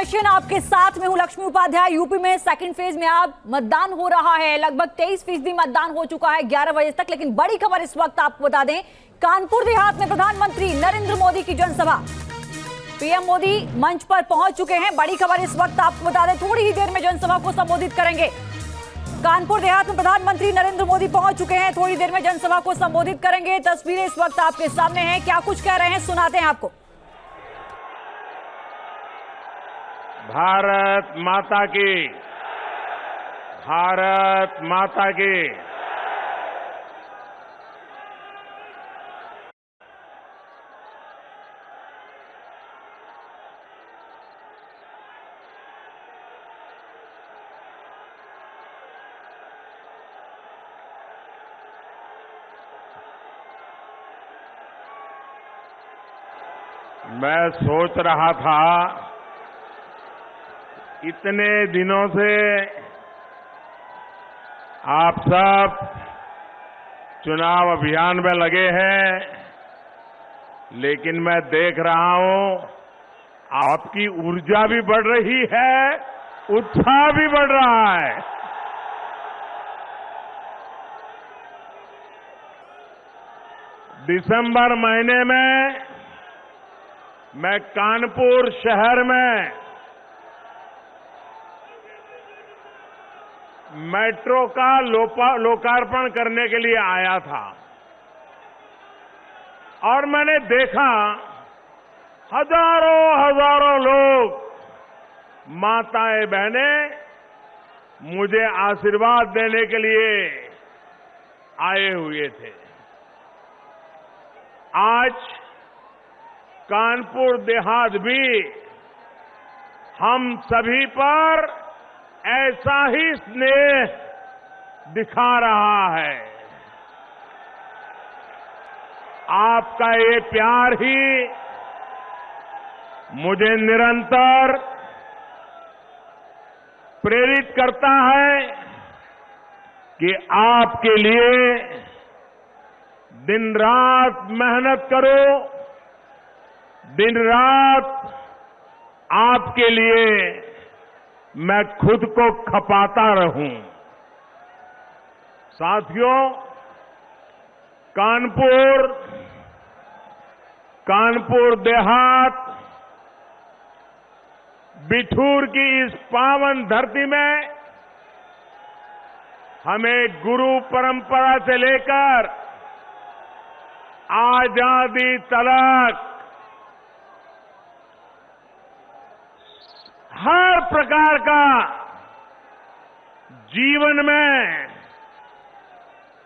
Nation आपके साथ में हूं, लक्ष्मी उपाध्याय। यूपी में सेकंड फेज में अब मतदान हो रहा है। लगभग 23% मतदान हो चुका है 11 बजे तक। लेकिन बड़ी खबर इस वक्त आपको बता दें, कानपुर देहात में प्रधानमंत्री नरेंद्र मोदी की जनसभा, पीएम मोदी मंच पर पहुंच चुके हैं। बड़ी खबर इस वक्त आपको बता दें, थोड़ी ही देर में जनसभा को संबोधित करेंगे। कानपुर देहात में प्रधानमंत्री नरेंद्र मोदी पहुंच चुके हैं, थोड़ी देर में जनसभा को संबोधित करेंगे। तस्वीरें इस वक्त आपके सामने हैं, क्या कुछ कह रहे हैं सुनाते हैं आपको। भारत माता की, भारत माता की। मैं सोच रहा था, इतने दिनों से आप सब चुनाव अभियान में लगे हैं, लेकिन मैं देख रहा हूं आपकी ऊर्जा भी बढ़ रही है, उत्साह भी बढ़ रहा है। दिसंबर महीने में मैं कानपुर शहर में मेट्रो का लोकार्पण करने के लिए आया था और मैंने देखा हजारों हजारों लोग, माताएं बहनें मुझे आशीर्वाद देने के लिए आए हुए थे। आज कानपुर देहात भी हम सभी पर ऐसा ही स्नेह दिखा रहा है। आपका ये प्यार ही मुझे निरंतर प्रेरित करता है कि आपके लिए दिन रात मेहनत करो, दिन रात आपके लिए मैं खुद को खपाता रहूं। साथियों, कानपुर देहात बिठूर की इस पावन धरती में हमें गुरु परंपरा से लेकर आजादी तलक हर प्रकार का जीवन में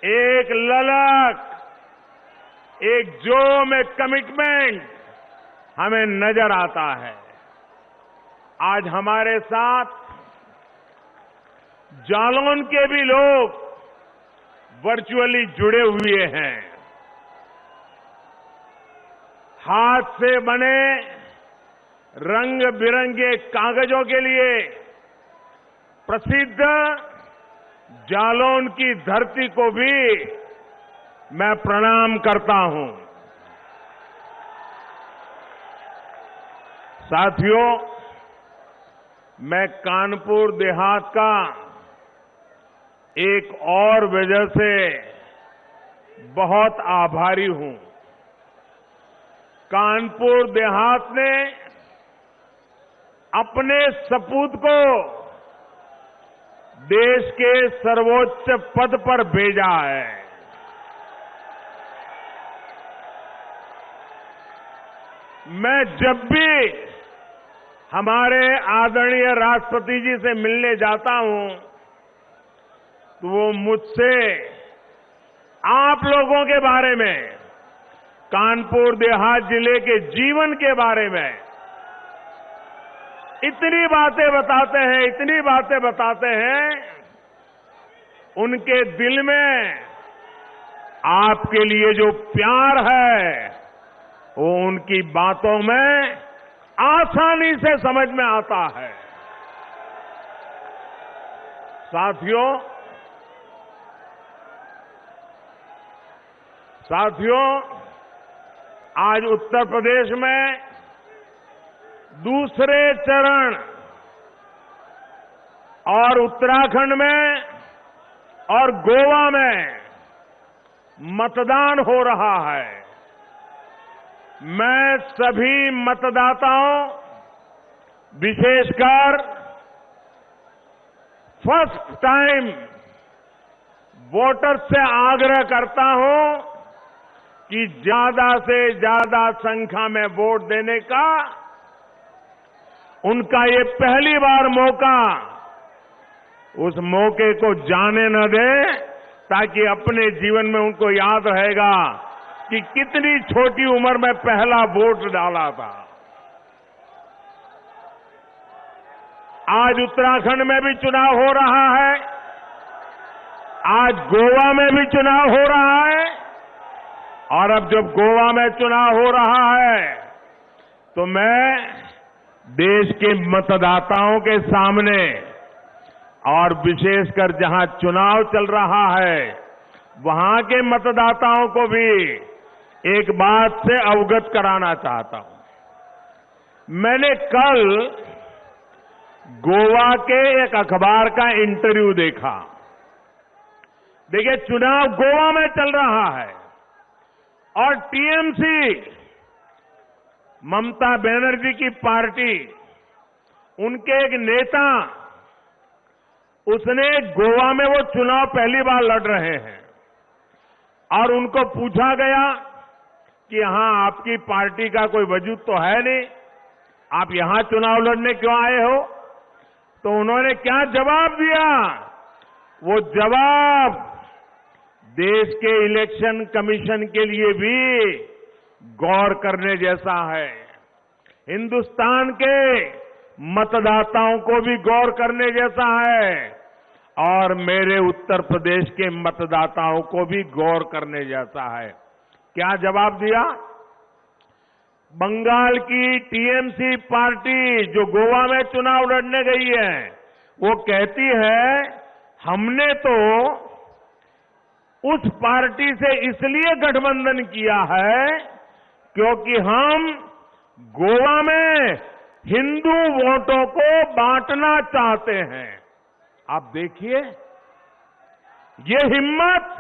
एक ललक, एक जोम, एक कमिटमेंट हमें नजर आता है। आज हमारे साथ जालौन के भी लोग वर्चुअली जुड़े हुए हैं। हाथ से बने रंग बिरंगे कागजों के लिए प्रसिद्ध जालौन की धरती को भी मैं प्रणाम करता हूं। साथियों, मैं कानपुर देहात का एक और वजह से बहुत आभारी हूं। कानपुर देहात ने अपने सपूत को देश के सर्वोच्च पद पर भेजा है। मैं जब भी हमारे आदरणीय राष्ट्रपति जी से मिलने जाता हूं तो वो मुझसे आप लोगों के बारे में, कानपुर देहात जिले के जीवन के बारे में इतनी बातें बताते हैं, उनके दिल में आपके लिए जो प्यार है वो उनकी बातों में आसानी से समझ में आता है। साथियों, आज उत्तर प्रदेश में दूसरे चरण और उत्तराखंड में और गोवा में मतदान हो रहा है। मैं सभी मतदाताओं, विशेषकर फर्स्ट टाइम वोटर्स से आग्रह करता हूं कि ज्यादा से ज्यादा संख्या में वोट देने का उनका ये पहली बार मौका, उस मौके को जाने न दें, ताकि अपने जीवन में उनको याद रहेगा कि कितनी छोटी उम्र में पहला वोट डाला था। आज उत्तराखंड में भी चुनाव हो रहा है, आज गोवा में भी चुनाव हो रहा है, और अब जब गोवा में चुनाव हो रहा है तो मैं देश के मतदाताओं के सामने, और विशेषकर जहां चुनाव चल रहा है वहां के मतदाताओं को भी एक बात से अवगत कराना चाहता हूं। मैंने कल गोवा के एक अखबार का इंटरव्यू देखा। देखिए, चुनाव गोवा में चल रहा है और टीएमसी, ममता बनर्जी की पार्टी, उनके एक नेता, उसने गोवा में वो चुनाव पहली बार लड़ रहे हैं और उनको पूछा गया कि यहां आपकी पार्टी का कोई वजूद तो है नहीं, आप यहां चुनाव लड़ने क्यों आए हो? तो उन्होंने क्या जवाब दिया? वो जवाब देश के इलेक्शन कमीशन के लिए भी गौर करने जैसा है, हिंदुस्तान के मतदाताओं को भी गौर करने जैसा है, और मेरे उत्तर प्रदेश के मतदाताओं को भी गौर करने जैसा है। क्या जवाब दिया? बंगाल की टीएमसी पार्टी जो गोवा में चुनाव लड़ने गई है, वो कहती है हमने तो उस पार्टी से इसलिए गठबंधन किया है क्योंकि हम गोवा में हिंदू वोटों को बांटना चाहते हैं। आप देखिए, ये हिम्मत,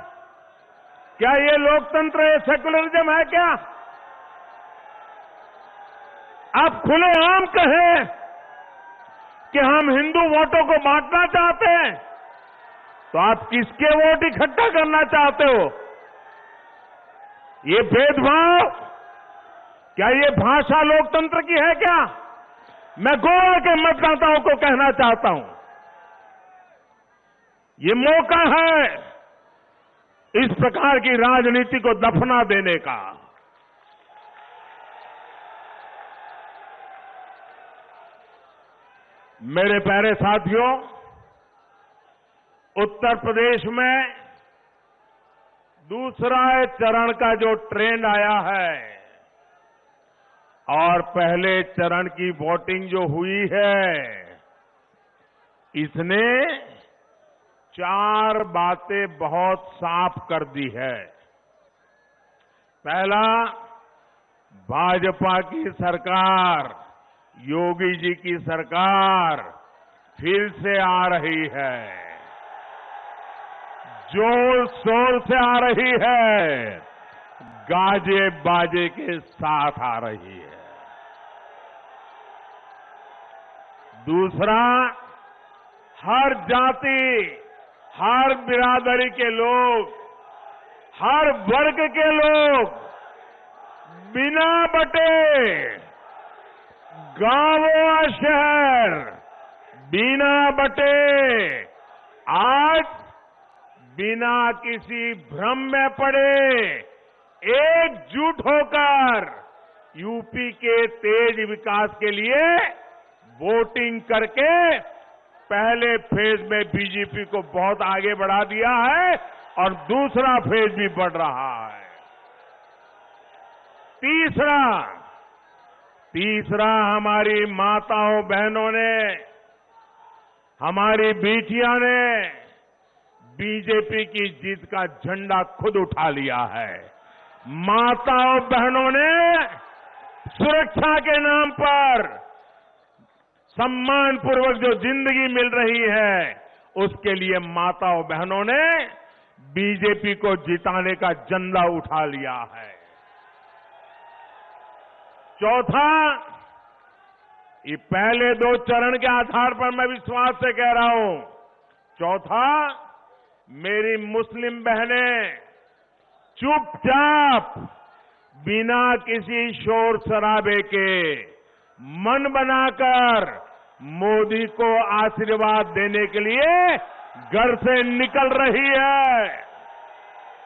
क्या ये लोकतंत्र, ये सेकुलरिज्म है क्या? आप खुलेआम कहें कि हम हिंदू वोटों को बांटना चाहते हैं, तो आप किसके वोट इकट्ठा करना चाहते हो? ये भेदभाव, क्या ये भाषा लोकतंत्र की है क्या? मैं गोवा के मतदाताओं को कहना चाहता हूं, ये मौका है इस प्रकार की राजनीति को दफना देने का। मेरे प्यारे साथियों, उत्तर प्रदेश में दूसरा चरण का जो ट्रेंड आया है और पहले चरण की वोटिंग जो हुई है, इसने 4 बातें बहुत साफ कर दी है। पहला, भाजपा की सरकार, योगी जी की सरकार फिर से आ रही है, जोर शोर से आ रही है, गाजे बाजे के साथ आ रही है। दूसरा, हर जाति, हर बिरादरी के लोग, हर वर्ग के लोग बिना बटे, गांव और शहर बिना बटे, आज बिना किसी भ्रम में पड़े एकजुट होकर यूपी के तेज विकास के लिए वोटिंग करके पहले फेज में बीजेपी को बहुत आगे बढ़ा दिया है और दूसरा फेज भी बढ़ रहा है। तीसरा, हमारी माताओं बहनों ने, हमारी बेटियां ने बीजेपी की जीत का झंडा खुद उठा लिया है। माताओं बहनों ने सुरक्षा के नाम पर सम्मानपूर्वक जो जिंदगी मिल रही है, उसके लिए माताओं बहनों ने बीजेपी को जिताने का झंडा उठा लिया है। चौथा, ये पहले 2 चरण के आधार पर मैं विश्वास से कह रहा हूं। चौथा, मेरी मुस्लिम बहनें चुपचाप बिना किसी शोर शराबे के मन बनाकर मोदी को आशीर्वाद देने के लिए घर से निकल रही है।